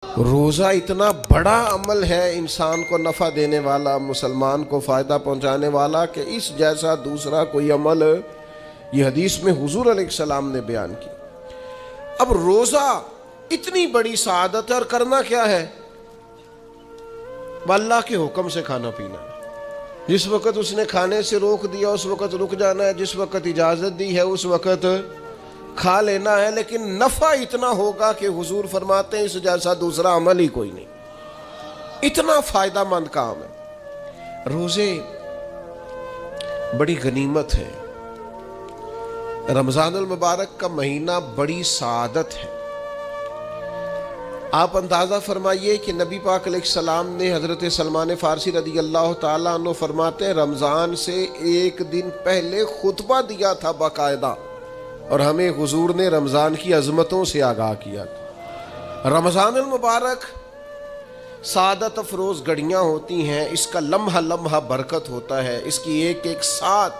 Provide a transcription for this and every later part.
روزہ اتنا بڑا عمل ہے انسان کو نفع دینے والا، مسلمان کو فائدہ پہنچانے والا، کہ اس جیسا دوسرا کوئی عمل یہ حدیث میں حضور علیہ السلام نے بیان کی۔ اب روزہ اتنی بڑی سعادت ہے، اور کرنا کیا ہے؟ اللہ کے حکم سے کھانا پینا ہے۔ جس وقت اس نے کھانے سے روک دیا اس وقت رک جانا ہے، جس وقت اجازت دی ہے اس وقت کھا لینا ہے، لیکن نفع اتنا ہوگا کہ حضور فرماتے ہیں اس جیسا دوسرا عمل ہی کوئی نہیں، اتنا فائدہ مند کام ہے۔ روزے بڑی غنیمت ہے، رمضان المبارک کا مہینہ بڑی سعادت ہے۔ آپ اندازہ فرمائیے کہ نبی پاک علیہ السلام نے حضرت سلمان فارسی رضی اللہ تعالیٰ عنہ فرماتے ہیں رمضان سے ایک دن پہلے خطبہ دیا تھا باقاعدہ، اور ہمیں حضور نے رمضان کی عظمتوں سے آگاہ کیا تھا۔ رمضان المبارک سعادت افروز گھڑیاں ہوتی ہیں، اس کا لمحہ لمحہ برکت ہوتا ہے، اس کی ایک ایک ساتھ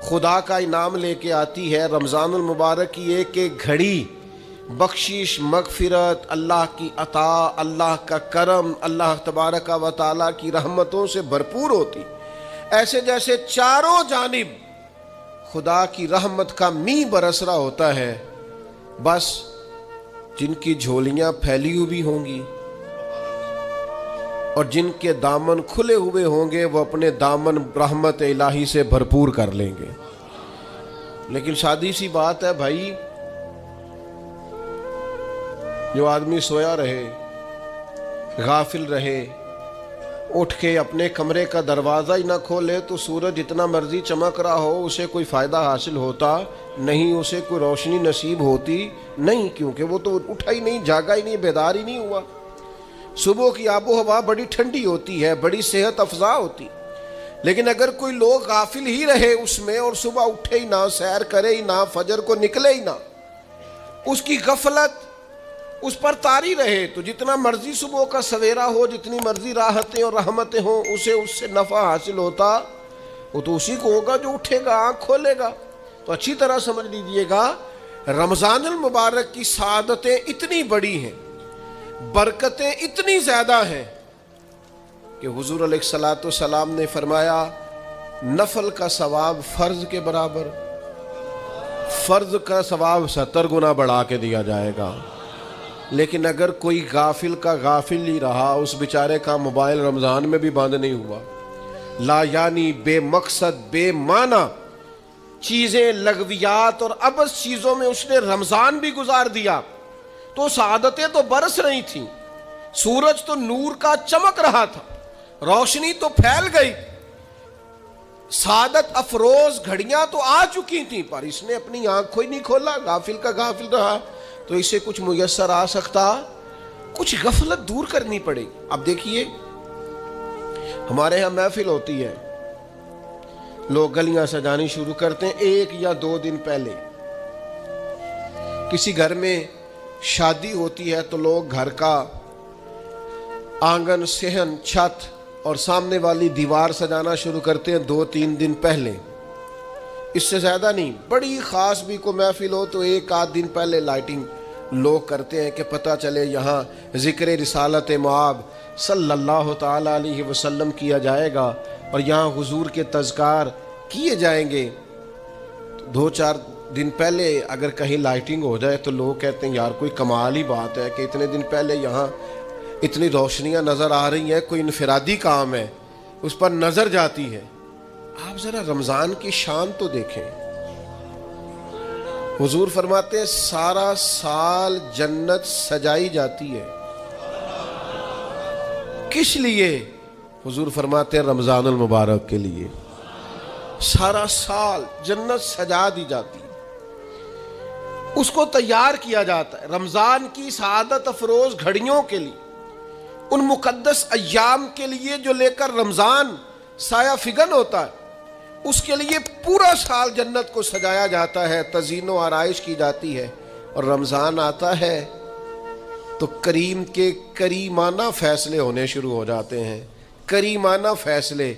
خدا کا انعام لے کے آتی ہے۔ رمضان المبارک کی ایک ایک گھڑی بخشش، مغفرت، اللہ کی عطا، اللہ کا کرم، اللہ تبارک و تعالیٰ کی رحمتوں سے بھرپور ہوتی، ایسے جیسے چاروں جانب خدا کی رحمت کا می برس رہا ہوتا ہے۔ بس جن کی جھولیاں پھیلی ہوئی ہوں گی اور جن کے دامن کھلے ہوئے ہوں گے وہ اپنے دامن رحمت الہی سے بھرپور کر لیں گے۔ لیکن سادی سی بات ہے بھائی، جو آدمی سویا رہے، غافل رہے، اٹھ کے اپنے کمرے کا دروازہ ہی نہ کھولے تو سورج جتنا مرضی چمک رہا ہو اسے کوئی فائدہ حاصل ہوتا نہیں، اسے کوئی روشنی نصیب ہوتی نہیں، کیونکہ وہ تو اٹھا ہی نہیں، جاگا ہی نہیں، بیدار ہی نہیں ہوا۔ صبح کی آب و ہوا بڑی ٹھنڈی ہوتی ہے، بڑی صحت افزا ہوتی، لیکن اگر کوئی لوگ غافل ہی رہے اس میں اور صبح اٹھے ہی نہ، سیر کرے ہی نہ، فجر کو نکلے ہی نہ، اس کی غفلت اس پر طاری رہے، تو جتنا مرضی صبح کا سویرا ہو، جتنی مرضی راحتیں اور رحمتیں ہوں، اسے اس سے نفع حاصل ہوتا وہ تو اسی کو ہوگا جو اٹھے گا، آنکھ کھولے گا۔ تو اچھی طرح سمجھ لیجئے گا، رمضان المبارک کی سعادتیں اتنی بڑی ہیں، برکتیں اتنی زیادہ ہیں کہ حضور علیہ السلام نے فرمایا نفل کا ثواب فرض کے برابر، فرض کا ثواب 70 گنا بڑھا کے دیا جائے گا۔ لیکن اگر کوئی غافل کا غافل ہی رہا، اس بیچارے کا موبائل رمضان میں بھی بند نہیں ہوا، لا یعنی بے مقصد بے معنی چیزیں، لغویات اور عبث چیزوں میں اس نے رمضان بھی گزار دیا، تو سعادتیں تو برس رہی تھیں، سورج تو نور کا چمک رہا تھا، روشنی تو پھیل گئی، سعادت افروز گھڑیاں تو آ چکی تھیں، پر اس نے اپنی آنکھوں ہی نہیں کھولا، غافل کا غافل رہا۔ تو اسے کچھ میسر آ سکتا، کچھ غفلت دور کرنی پڑے گی۔ اب دیکھیے ہمارے ہاں محفل ہوتی ہے، لوگ گلیاں سجانی شروع کرتے ہیں 1 یا 2 دن پہلے۔ کسی گھر میں شادی ہوتی ہے تو لوگ گھر کا آنگن، صحن، چھت اور سامنے والی دیوار سجانا شروع کرتے ہیں 2-3 دن پہلے، اس سے زیادہ نہیں۔ بڑی خاص بھی کو محفل ہو تو 1-8 دن پہلے لائٹنگ لوگ کرتے ہیں کہ پتہ چلے یہاں ذکر رسالت مآب صلی اللہ تعالیٰ علیہ وسلم کیا جائے گا اور یہاں حضور کے تذکار کیے جائیں گے۔ 2-4 دن پہلے اگر کہیں لائٹنگ ہو جائے تو لوگ کہتے ہیں یار کوئی کمال ہی بات ہے کہ اتنے دن پہلے یہاں اتنی روشنیاں نظر آ رہی ہیں، کوئی انفرادی کام ہے، اس پر نظر جاتی ہے۔ آپ ذرا رمضان کی شان تو دیکھیں، حضور فرماتے ہیں سارا سال جنت سجائی جاتی ہے، کس لیے؟ حضور فرماتے ہیں رمضان المبارک کے لیے، سارا سال جنت سجا دی جاتی ہے، اس کو تیار کیا جاتا ہے رمضان کی سعادت افروز گھڑیوں کے لیے، ان مقدس ایام کے لیے جو لے کر رمضان سایہ فگن ہوتا ہے، اس کے لیے پورا سال جنت کو سجایا جاتا ہے، تزئین و آرائش کی جاتی ہے، اور رمضان آتا ہے تو کریم کے کریمانہ فیصلے ہونے شروع ہو جاتے ہیں۔ کریمانہ فیصلے،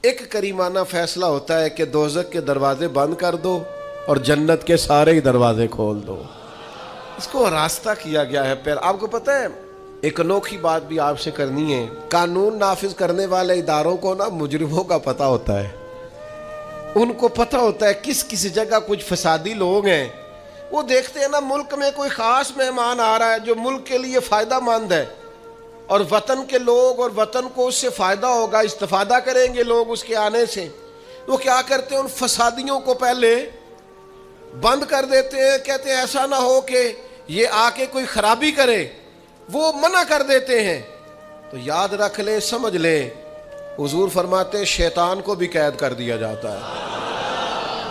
ایک کریمانہ فیصلہ ہوتا ہے کہ دوزخ کے دروازے بند کر دو اور جنت کے سارے ہی دروازے کھول دو، اس کو راستہ کیا گیا ہے۔ پھر آپ کو پتہ ہے ایک انوکھی بات بھی آپ سے کرنی ہے. قانون نافذ کرنے والے اداروں کو نا مجرموں کا پتہ ہوتا ہے. ان کو پتہ ہوتا ہے کس کس جگہ کچھ فسادی لوگ ہیں. وہ دیکھتے ہیں نا ملک میں کوئی خاص مہمان آ رہا ہے جو ملک کے لیے فائدہ مند ہے اور وطن کے لوگ اور وطن کو اس سے فائدہ ہوگا, استفادہ کریں گے لوگ اس کے آنے سے. وہ کیا کرتے ہیں, ان فسادیوں کو پہلے بند کر دیتے ہیں. کہتے ہیں ایسا نہ ہو کہ یہ آ کے کوئی خرابی کرے, وہ منع کر دیتے ہیں. تو یاد رکھ لیں, سمجھ لیں, حضور فرماتے ہیں شیطان کو بھی قید کر دیا جاتا ہے.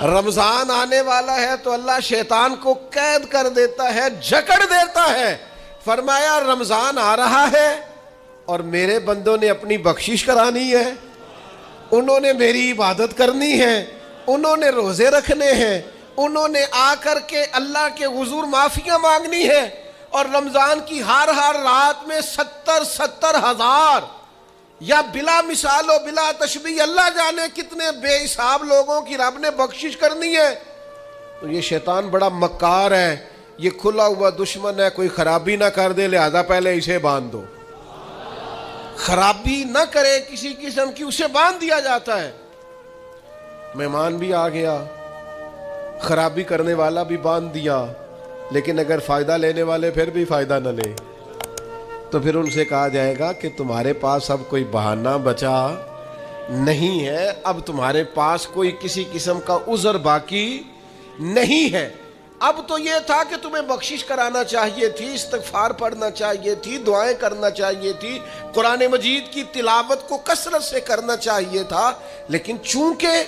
رمضان آنے والا ہے تو اللہ شیطان کو قید کر دیتا ہے, جکڑ دیتا ہے. فرمایا رمضان آ رہا ہے اور میرے بندوں نے اپنی بخشش کرانی ہے, انہوں نے میری عبادت کرنی ہے, انہوں نے روزے رکھنے ہیں, انہوں نے آ کر کے اللہ کے حضور معافیاں مانگنی ہے. اور رمضان کی ہر رات میں 70,000 یا بلا مثال و بلا تشبیہ اللہ جانے کتنے بے حساب لوگوں کی رب نے بخشش کرنی ہے. تو یہ شیطان بڑا مکار ہے, یہ کھلا ہوا دشمن ہے, کوئی خرابی نہ کر دے لہذا پہلے اسے باندھ دو. خرابی نہ کرے کسی قسم کی, اسے باندھ دیا جاتا ہے. مہمان بھی آ گیا, خرابی کرنے والا بھی باندھ دیا, لیکن اگر فائدہ لینے والے پھر بھی فائدہ نہ لے تو پھر ان سے کہا جائے گا کہ تمہارے پاس اب کوئی بہانہ بچا نہیں ہے, اب تمہارے پاس کوئی کسی قسم کا عذر باقی نہیں ہے. اب تو یہ تھا کہ تمہیں بخشش کرانا چاہیے تھی, استغفار پڑھنا چاہیے تھی, دعائیں کرنا چاہیے تھی, قرآن مجید کی تلاوت کو کثرت سے کرنا چاہیے تھا. لیکن چونکہ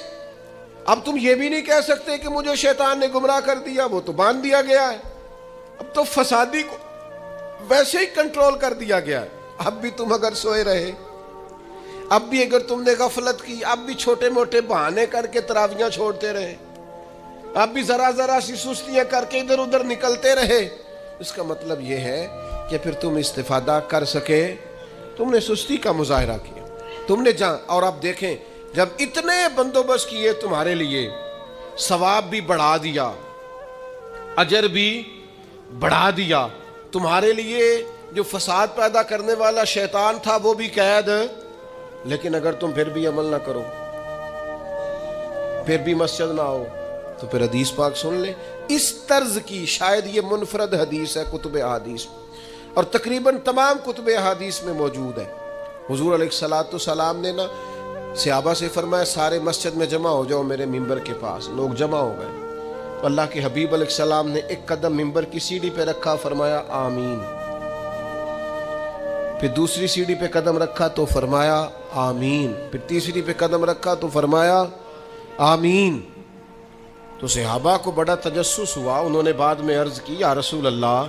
اب تم یہ بھی نہیں کہہ سکتے کہ مجھے شیطان نے گمراہ کر دیا, وہ تو باندھ دیا گیا ہے. اب تو فسادی کو ویسے ہی کنٹرول کر دیا گیا ہے. اب بھی تم اگر سوئے رہے, اب بھی اگر تم نے غفلت کی, اب بھی چھوٹے موٹے بہانے کر کے تراویحاں چھوڑتے رہے, اب بھی ذرا سی سستیاں کر کے ادھر ادھر نکلتے رہے, اس کا مطلب یہ ہے کہ پھر تم استفادہ کر سکے, تم نے سستی کا مظاہرہ کیا, تم نے اور اب دیکھیں جب اتنے بندوبست کیے تمہارے لیے, ثواب بھی بڑھا دیا, اجر بھی بڑھا دیا, تمہارے لیے جو فساد پیدا کرنے والا شیطان تھا وہ بھی قید. لیکن اگر تم پھر بھی عمل نہ کرو, پھر بھی مسجد نہ آؤ, تو پھر حدیث پاک سن لیں. اس طرز کی شاید یہ منفرد حدیث ہے کتب احادیث, اور تقریباً تمام کتب احادیث میں موجود ہے. حضور علیہ الصلوۃ والسلام نے نا صحابہ سے فرمایا سارے مسجد میں جمع ہو جاؤ میرے ممبر کے پاس. لوگ جمع ہو گئے. اللہ کے حبیب علیہ السلام نے ایک قدم ممبر کی سیڑھی پہ رکھا, فرمایا آمین. پھر دوسری سیڑھی پہ قدم رکھا تو فرمایا آمین. پھر تیسری پہ قدم رکھا تو فرمایا آمین. تو صحابہ کو بڑا تجسس ہوا. انہوں نے بعد میں عرض کی یا رسول اللہ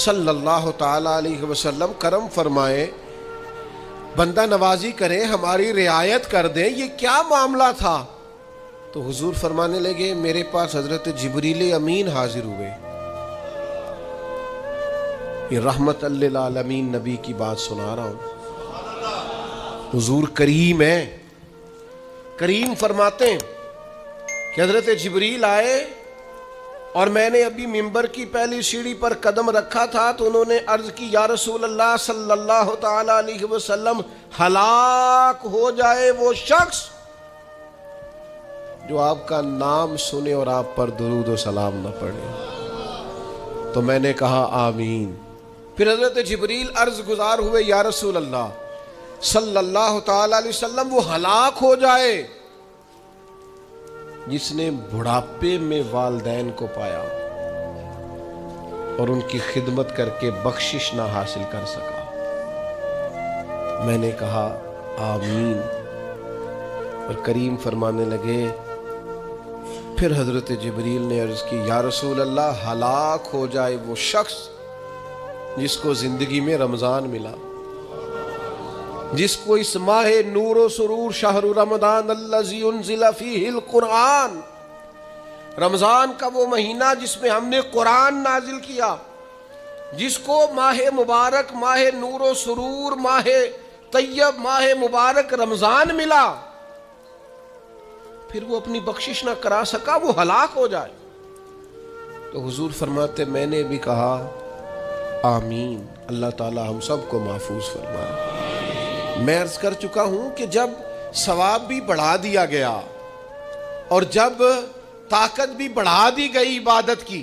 صلی اللہ تعالی علیہ وسلم کرم فرمائے, بندہ نوازی کریں, ہماری رعایت کر دیں, یہ کیا معاملہ تھا؟ تو حضور فرمانے لگے میرے پاس حضرت جبریل امین حاضر ہوئے. یہ رحمت للعالمین نبی کی بات سنا رہا ہوں. حضور کریم ہے. کریم فرماتے ہیں کہ حضرت جبریل آئے اور میں نے ابھی ممبر کی پہلی سیڑھی پر قدم رکھا تھا تو انہوں نے عرض کی یا رسول اللہ صلی اللہ تعالی علیہ وسلم, ہلاک ہو جائے وہ شخص جو آپ کا نام سنے اور آپ پر درود و سلام نہ پڑھے. تو میں نے کہا آمین. پھر حضرت جبریل عرض گزار ہوئے یا رسول اللہ صلی اللہ تعالی علیہ وسلم, وہ ہلاک ہو جائے جس نے بڑھاپے میں والدین کو پایا اور ان کی خدمت کر کے بخشش نہ حاصل کر سکا. میں نے کہا آمین. اور کریم فرمانے لگے پھر حضرت جبریل نے عرض کی یا رسول اللہ ہلاک ہو جائے وہ شخص جس کو زندگی میں رمضان ملا, جس کو اس ماہ نور و سرور شہر رمضان الذی انزل فیہ القرآن, رمضان کا وہ مہینہ جس میں ہم نے قرآن نازل کیا, جس کو ماہ مبارک, ماہ نور و سرور, ماہ طیب, ماہ مبارک رمضان ملا, پھر وہ اپنی بخشش نہ کرا سکا, وہ ہلاک ہو جائے. تو حضور فرماتے میں نے بھی کہا آمین۔ اللہ تعالی ہم سب کو محفوظ فرمائے۔ میں عرض کر چکا ہوں کہ جب ثواب بھی بڑھا دیا گیا اور جب طاقت بھی بڑھا دی گئی عبادت کی،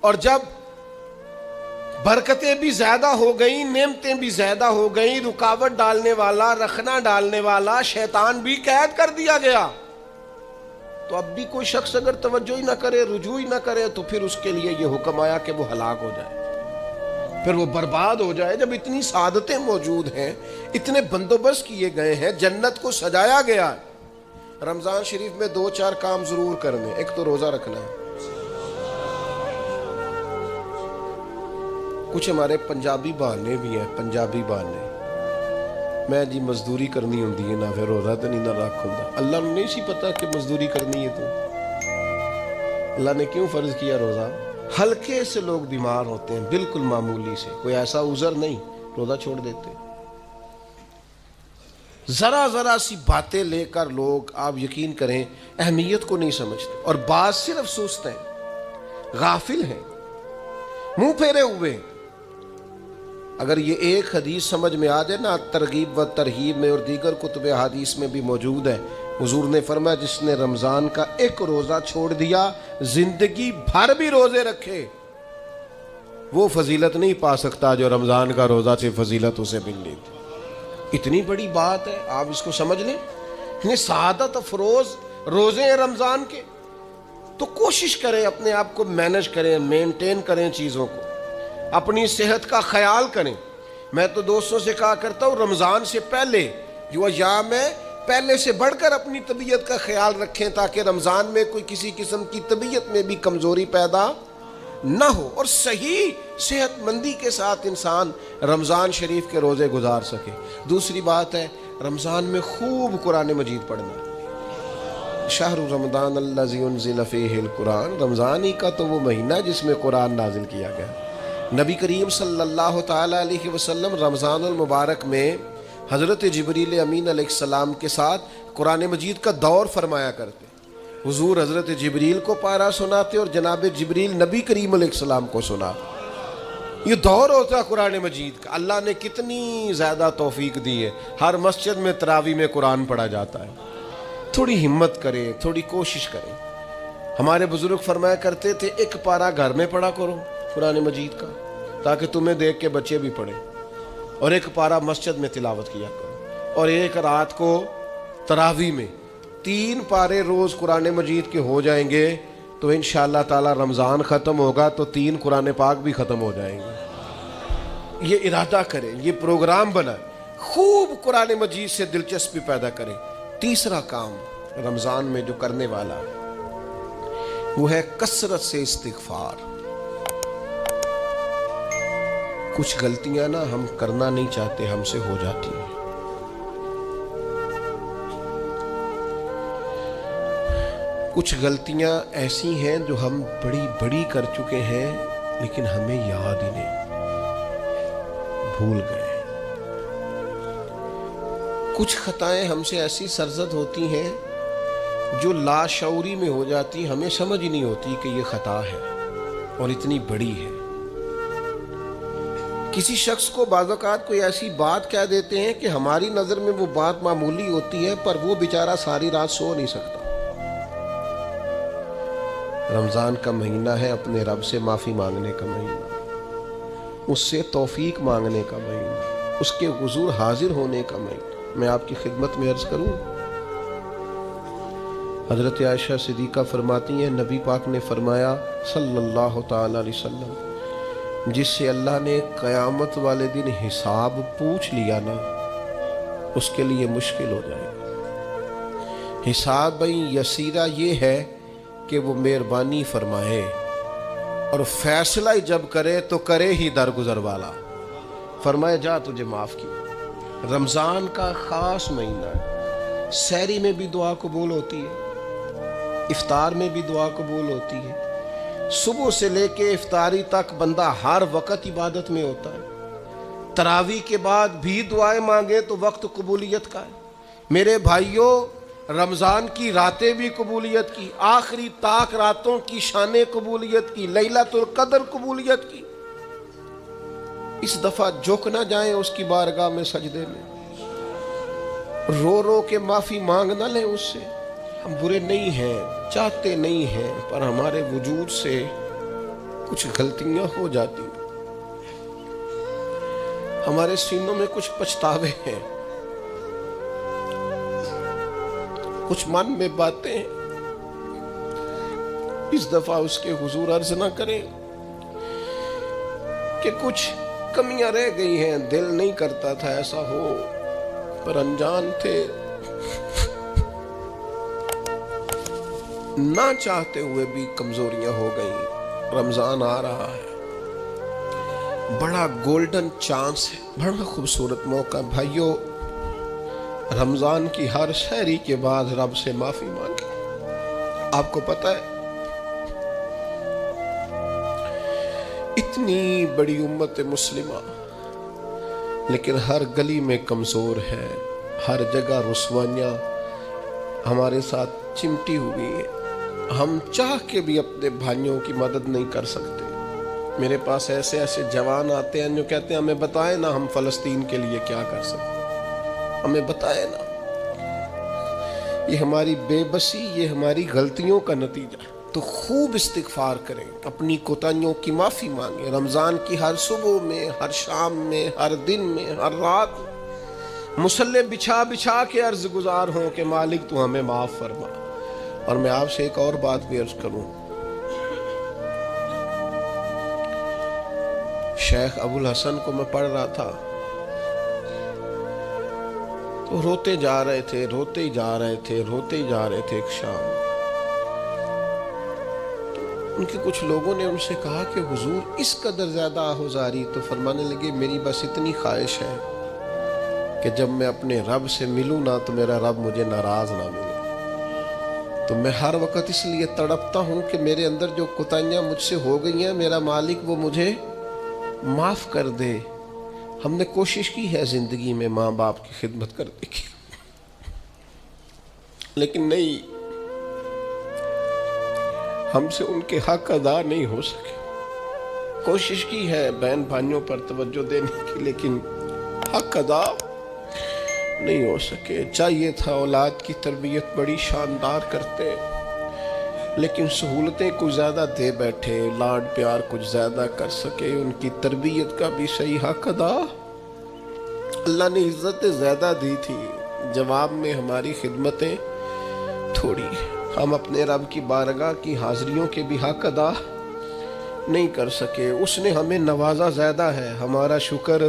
اور جب برکتیں بھی زیادہ ہو گئیں، نعمتیں بھی زیادہ ہو گئیں، رکاوٹ ڈالنے والا، رخنا ڈالنے والا شیطان بھی قید کر دیا گیا، تو اب بھی کوئی شخص اگر توجہ ہی نہ کرے، رجوع ہی نہ کرے، تو پھر اس کے لیے یہ حکم آیا کہ وہ ہلاک ہو جائے، پھر وہ برباد ہو جائے۔ جب اتنی سعادتیں موجود ہیں، اتنے بندوبست کیے گئے ہیں، جنت کو سجایا گیا ہے، رمضان شریف میں 2-4 کام ضرور کرنے۔ ایک تو روزہ رکھنا ہے۔ کچھ ہمارے پنجابی بہانے بھی ہیں، پنجابی بہانے، میں جی مزدوری کرنی ہوندی ہے، نہ پھر روزہ تو نہیں نہ رکھ ہوندا۔ اللہ نے نہیں سی پتا کہ مزدوری کرنی ہے، تو اللہ نے کیوں فرض کیا روزہ؟ ہلکے سے لوگ بیمار ہوتے ہیں، بالکل معمولی سے، کوئی ایسا عذر نہیں، روزہ چھوڑ دیتے۔ ذرا ذرا سی باتیں لے کر لوگ، آپ یقین کریں، اہمیت کو نہیں سمجھتے، اور بعض صرف سست ہیں، غافل ہیں، منہ پھیرے ہوئے ہیں۔ اگر یہ ایک حدیث سمجھ میں آ جائے نا، ترغیب و ترہیب میں اور دیگر کتب حدیث میں بھی موجود ہے، حضور نے فرمایا جس نے رمضان کا ایک روزہ چھوڑ دیا، زندگی بھر بھی روزے رکھے، وہ فضیلت نہیں پا سکتا جو رمضان کا روزہ سے فضیلت اسے ملنی تھی۔ اتنی بڑی بات ہے، آپ اس کو سمجھ لیں، اتنے سعادت افروز روزے ہیں رمضان کے۔ تو کوشش کریں، اپنے آپ کو مینج کریں، مینٹین کریں چیزوں کو، اپنی صحت کا خیال کریں۔ میں تو دوستوں سے کہا کرتا ہوں، رمضان سے پہلے جو ایام ہے، پہلے سے بڑھ کر اپنی طبیعت کا خیال رکھیں، تاکہ رمضان میں کوئی کسی قسم کی طبیعت میں بھی کمزوری پیدا نہ ہو، اور صحیح صحت مندی کے ساتھ انسان رمضان شریف کے روزے گزار سکے۔ دوسری بات ہے، رمضان میں خوب قرآن مجید پڑھنا۔ شہر رمضان الذی انزل فیہ القرآن، رمضان ہی کا تو وہ مہینہ جس میں قرآن نازل کیا گیا۔ نبی کریم صلی اللہ تعالیٰ علیہ وسلم رمضان المبارک میں حضرت جبریل امین علیہ السلام کے ساتھ قرآن مجید کا دور فرمایا کرتے۔ حضور حضرت جبریل کو پارہ سناتے اور جناب جبریل نبی کریم علیہ السلام کو سناتے۔ یہ دور ہوتا ہے قرآن مجید کا۔ اللہ نے کتنی زیادہ توفیق دی ہے، ہر مسجد میں تراویح میں قرآن پڑھا جاتا ہے۔ تھوڑی ہمت کریں، تھوڑی کوشش کریں۔ ہمارے بزرگ فرمایا کرتے تھے، ایک پارہ گھر میں پڑھا کرو قرآن مجید کا، تاکہ تمہیں دیکھ کے بچے بھی پڑھیں، اور ایک پارہ مسجد میں تلاوت کیا کرو، اور ایک رات کو تراویح میں 3 پارے روز قرآن مجید کے ہو جائیں گے، تو انشاءاللہ تعالی رمضان ختم ہوگا تو 3 قرآن پاک بھی ختم ہو جائیں گے۔ یہ ارادہ کریں، یہ پروگرام بنائیں، خوب قرآن مجید سے دلچسپی پیدا کریں۔ تیسرا کام رمضان میں جو کرنے والا وہ ہے کثرت سے استغفار۔ کچھ غلطیاں نا ہم کرنا نہیں چاہتے، ہم سے ہو جاتی ہیں۔ کچھ غلطیاں ایسی ہیں جو ہم بڑی بڑی کر چکے ہیں، لیکن ہمیں یاد ہی نہیں، بھول گئے۔ کچھ خطائیں ہم سے ایسی سرزد ہوتی ہیں جو لاشعوری میں ہو جاتی، ہمیں سمجھ ہی نہیں ہوتی کہ یہ خطا ہے اور اتنی بڑی ہے۔ کسی شخص کو بعض اوقات کوئی ایسی بات کہہ دیتے ہیں کہ ہماری نظر میں وہ بات معمولی ہوتی ہے، پر وہ بیچارہ ساری رات سو نہیں سکتا۔ رمضان کا مہینہ ہے اپنے رب سے معافی مانگنے کا مہینہ، اس سے توفیق مانگنے کا مہینہ، اس کے حضور حاضر ہونے کا مہینہ۔ میں آپ کی خدمت میں عرض کروں، حضرت عائشہ صدیقہ فرماتی ہیں، نبی پاک نے فرمایا صلی اللہ تعالی علیہ وسلم، جس سے اللہ نے قیامت والے دن حساب پوچھ لیا نا، اس کے لیے مشکل ہو جائے گا۔ حساب بھئی یسیرہ یہ ہے کہ وہ مہربانی فرمائے اور فیصلہ ہی جب کرے تو کرے ہی درگزر والا، فرمائے جا تجھے معاف کیا۔ رمضان کا خاص مہینہ ہے، سحری میں بھی دعا قبول ہوتی ہے، افطار میں بھی دعا قبول ہوتی ہے، صبح سے لے کے افطاری تک بندہ ہر وقت عبادت میں ہوتا ہے۔ تراویح کے بعد بھی دعائیں مانگے تو وقت قبولیت کا ہے۔ میرے بھائیوں، رمضان کی راتیں بھی قبولیت کی، آخری طاق راتوں کی شان قبولیت کی، لیلۃ القدر قبولیت کی۔ اس دفعہ جھک نہ جائیں اس کی بارگاہ میں سجدے میں، رو رو کے معافی مانگ نہ لیں اس سے۔ ہم برے نہیں ہیں، چاہتے نہیں ہیں، پر ہمارے وجود سے کچھ غلطیاں ہو جاتی، ہمارے سینوں میں کچھ پچھتاوے ہیں، کچھ من میں باتیں ہیں۔ اس دفعہ اس کے حضور عرض نہ کریں کہ کچھ کمیاں رہ گئی ہیں، دل نہیں کرتا تھا ایسا ہو، پر انجان تھے، نہ چاہتے ہوئے بھی کمزوریاں ہو گئیں۔ رمضان آ رہا ہے، بڑا گولڈن چانس ہے، بڑا خوبصورت موقع۔ بھائیو، رمضان کی ہر سحری کے بعد رب سے معافی مانگیں۔ آپ کو پتہ ہے اتنی بڑی امت مسلمہ لیکن ہر گلی میں کمزور ہے، ہر جگہ رسوائیاں ہمارے ساتھ چمٹی ہوئی ہیں۔ ہم چاہ کے بھی اپنے بھائیوں کی مدد نہیں کر سکتے۔ میرے پاس ایسے ایسے جوان آتے ہیں جو کہتے ہیں ہمیں بتائیں نا ہم فلسطین کے لیے کیا کر سکتے، ہمیں بتائیں نا۔ یہ ہماری بے بسی، یہ ہماری غلطیوں کا نتیجہ ہے۔ تو خوب استغفار کریں، اپنی کوتاہیوں کی معافی مانگیں۔ رمضان کی ہر صبح میں، ہر شام میں، ہر دن میں، ہر رات مصلی بچھا بچھا کے عرض گزار ہوں کہ مالک تو ہمیں معاف فرما۔ اور میں آپ سے ایک اور بات بھی عرض کروں، شیخ ابو الحسن کو میں پڑھ رہا تھا تو روتے جا رہے تھے، روتے ہی جا رہے تھے، روتے ہی جا رہے تھے۔ ایک شام ان کے کچھ لوگوں نے ان سے کہا کہ حضور اس قدر زیادہ آہوزاری، تو فرمانے لگے میری بس اتنی خواہش ہے کہ جب میں اپنے رب سے ملوں نا تو میرا رب مجھے ناراض نہ ملے۔ تو میں ہر وقت اس لیے تڑپتا ہوں کہ میرے اندر جو کوتاہیاں مجھ سے ہو گئی ہیں میرا مالک وہ مجھے معاف کر دے۔ ہم نے کوشش کی ہے زندگی میں ماں باپ کی خدمت کرنے کی، لیکن نہیں، ہم سے ان کے حق ادا نہیں ہو سکے۔ کوشش کی ہے بہن بھائیوں پر توجہ دینے کی، لیکن حق ادا نہیں ہو سکے۔ چاہیے تھا اولاد کی تربیت بڑی شاندار کرتے، لیکن سہولتیں کچھ زیادہ دے بیٹھے، لاڈ پیار کچھ زیادہ کر سکے، ان کی تربیت کا بھی صحیح حق ادا۔ اللہ نے عزتیں زیادہ دی تھی، جواب میں ہماری خدمتیں تھوڑی۔ ہم اپنے رب کی بارگاہ کی حاضریوں کے بھی حق ادا نہیں کر سکے۔ اس نے ہمیں نوازا زیادہ ہے، ہمارا شکر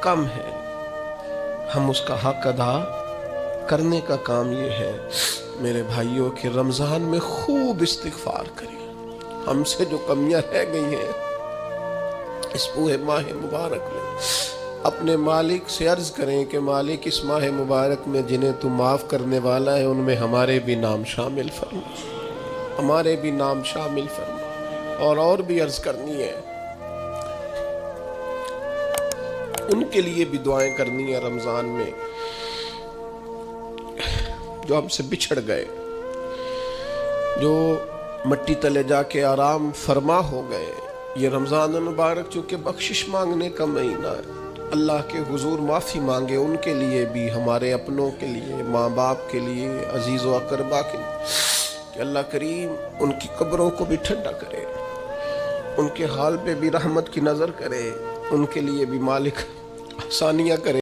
کم ہے۔ ہم اس کا حق ادا کرنے کا کام یہ ہے میرے بھائیوں کہ رمضان میں خوب استغفار کریں۔ ہم سے جو کمیاں رہ گئی ہیں اس پورے ماہ مبارک میں اپنے مالک سے عرض کریں کہ مالک اس ماہ مبارک میں جنہیں تو معاف کرنے والا ہے ان میں ہمارے بھی نام شامل فرما، ہمارے بھی نام شامل فرما۔ اور بھی عرض کرنی ہے، ان کے لیے بھی دعائیں کرنی ہے رمضان میں جو ہم سے بچھڑ گئے، جو مٹی تلے جا کے آرام فرما ہو گئے۔ یہ رمضان المبارک چونکہ بخشش مانگنے کا مہینہ ہے، اللہ کے حضور معافی مانگے ان کے لیے بھی، ہمارے اپنوں کے لیے، ماں باپ کے لیے، عزیز و اقربا کے لیے، کہ اللہ کریم ان کی قبروں کو بھی ٹھنڈا کرے، ان کے حال پہ بھی رحمت کی نظر کرے، ان کے لیے بھی مالک آسانیاں کرے۔